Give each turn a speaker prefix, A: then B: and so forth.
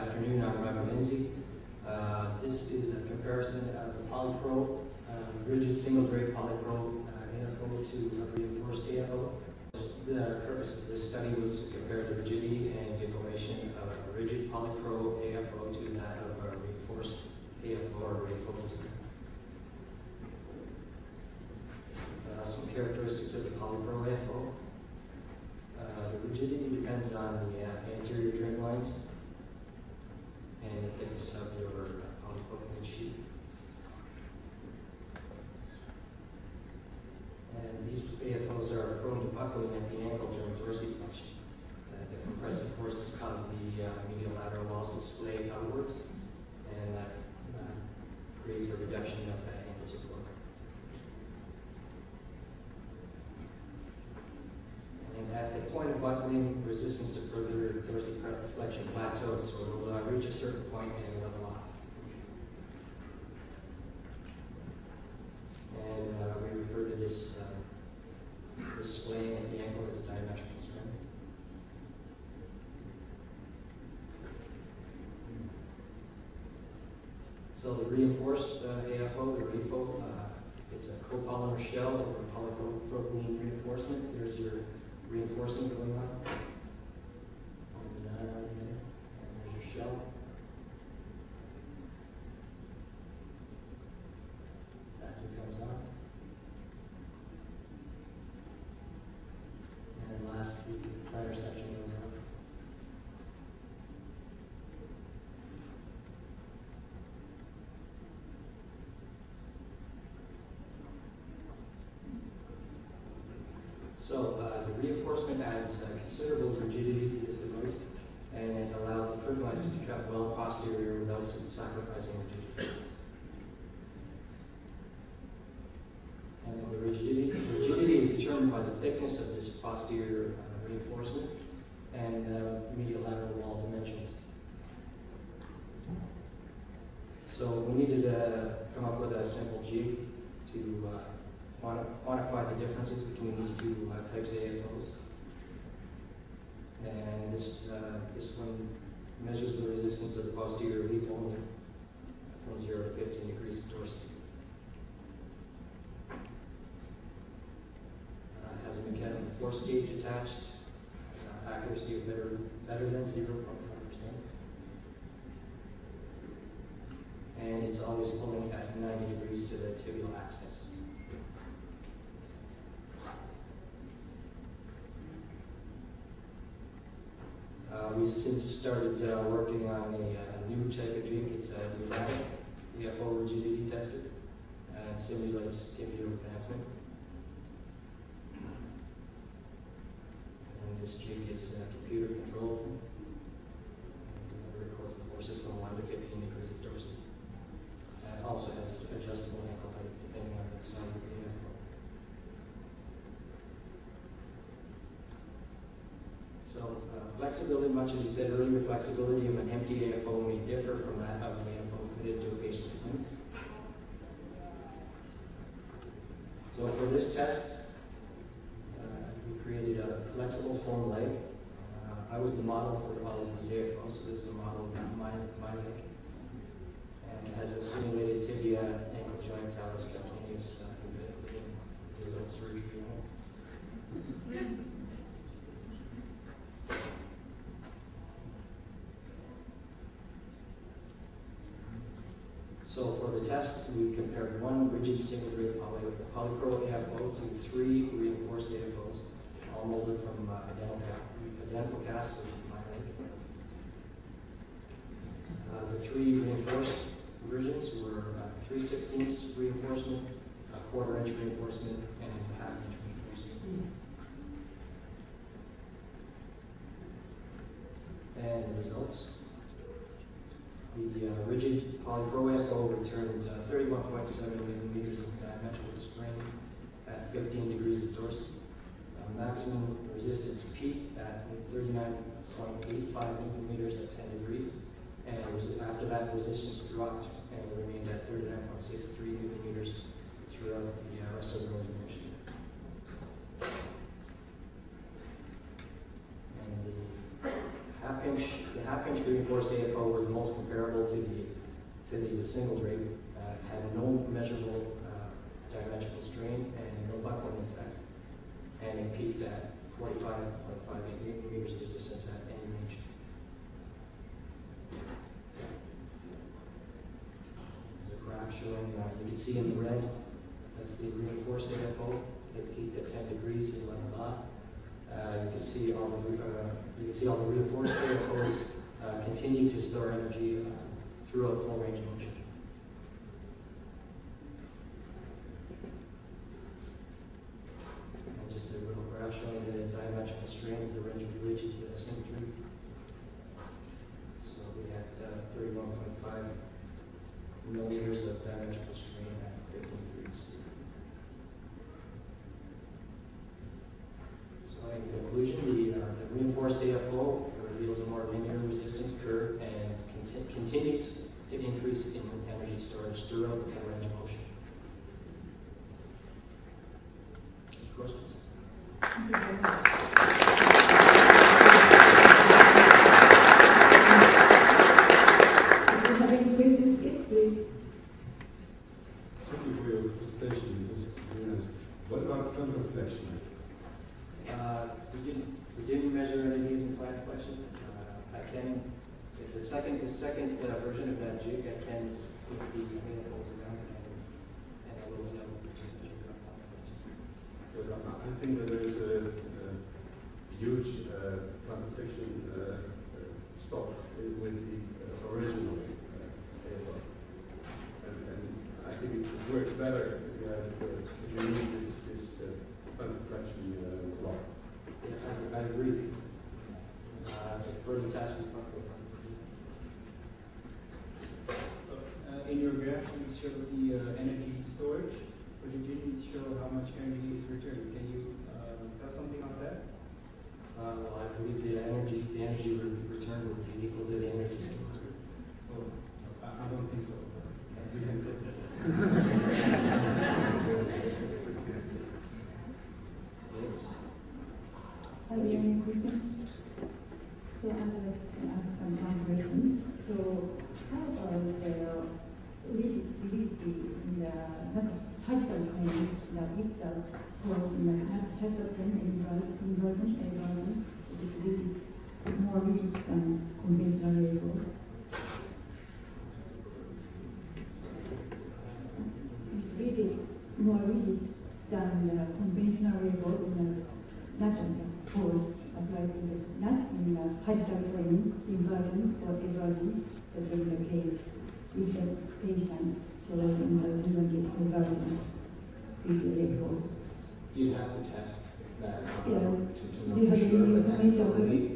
A: afternoon. I'm Dr. Lindsay. This is a comparison of the Polypro, rigid single drape Polypro AFO to a reinforced AFO. The purpose of this study was to compare the rigidity and deformation of a rigid Polypro AFO to that of a reinforced AFO or RAFOs. Some characteristics of the Polypro AFO. The rigidity depends on the anterior trim lines and the thickness of your polypropylene sheet. And these AFOs are prone to buckling at the ankle during dorsiflexion. The compressive forces cause the medial lateral walls to splay outwards, and that creates a reduction of the ankle support. And at the point of buckling, resistance to further dorsiflexion plateaus, so it will reach a certain point and level off. And we refer to this splaying at the ankle as a diametrical strain. So the reinforced AFO, the RAFO, it's a copolymer shell or a polypropylene reinforcement. There's your reinforcement going on. And there's your shell. That comes on. And then lastly, the plantar section goes on. So the reinforcement adds considerable rigidity to this device, and it allows the trim lines to be cut well posterior without sacrificing rigidity. And the rigidity is determined by the thickness of this posterior reinforcement and medial lateral wall dimensions. So we needed to come up with a simple jig to quantify the differences between these two types of AFOs. And this one measures the resistance of the posterior leaf only from 0 to 15 degrees of dorsity. It has a mechanical force gauge attached, accuracy of better than 0.5%. And it's always pulling at 90 degrees to the tibial axis. We've since started working on a new type of jig. It's a pneumatic AFO rigidity tester, and it simulates tibial advancement. And this jig is computer controlled and records the forces from 1 to 15 degrees of dorsity. And it also has adjustable ankle height depending on the size of the AFO. So flexibility, much as you said earlier, flexibility of an empty AFO may differ from that of an AFO fitted to a patient's clinic. So for this test, we created a flexible foam leg. I was the model for all of these AFOs, so this is a model of my leg. And it has a simulated tibia ankle joint talus calcaneus did a little surgery on it. So for the test, we compared one rigid single drape Polypro AFO to 3 reinforced AFOs, all molded from identical casts of my leg. The 3 reinforced versions were 3/16 reinforcement, a 1/4 inch reinforcement, and a 1/2 inch reinforcement. And the results. The rigid Polypro AFO returned 31.7 millimeters of diametrical strain at 15 degrees of dorsity. Maximum resistance peaked at 39.85 millimeters at 10 degrees, and after that resistance dropped and remained at 39.63 millimeters throughout the rest of the range of motion. And the half-inch reinforced AFO was the most comparable to the single drape. Had no measurable dimensional strain and no buckling effect, and it peaked at 45.58 meters of resistance at any range. There's a graph showing, you can see in the red, that's the reinforced AFO. It peaked at 10 degrees and leveled off. You can see all the reinforced AFOs continue to store energy throughout full range of motion. And just a little graph showing the dimensional strain of the range of rigid symmetry. So we had 31.5 millimeters of dimensional strain at 15 degrees. In conclusion, the reinforced AFO reveals a more linear resistance curve and continues to increase in energy storage throughout the full range of motion. Any questions?
B: Thank you very much. If you have any questions, yes, please.
C: Thank you for your presentation. It was very nice. What about plant flexion?
A: We didn't measure any using plant flexion. It's the second version of that jig. I can put the manifolds around and a little levels of measure plant flexion.
C: Because I think that there is a huge plant flexion stock with the original AFO. And I think it works better if you need this plant flexion block.
A: Yeah, I agree. Further test we probably.
D: In your graph, you showed the energy storage, but you didn't show how much energy is returned. Can you tell something on that?
A: Well, I believe the energy return would be equal to the energy stored.
D: Oh, I don't think so.
B: Are there any questions? So I'm going to ask some questions. So how about rigidity in the not sagittal plane, with the force in the sagittal plane inversion, is it rigid, more rigid than conventional RAFO? It's rigid, more rigid than the conventional RAFO in the not on the force applied to the not in the sagittal plane inversion or eversion, such as the case if the patient shows inversion or eversion with the RAFO.
A: You'd have to test that
B: Yeah.
A: to
B: Do you have any
A: sure,
B: information on it?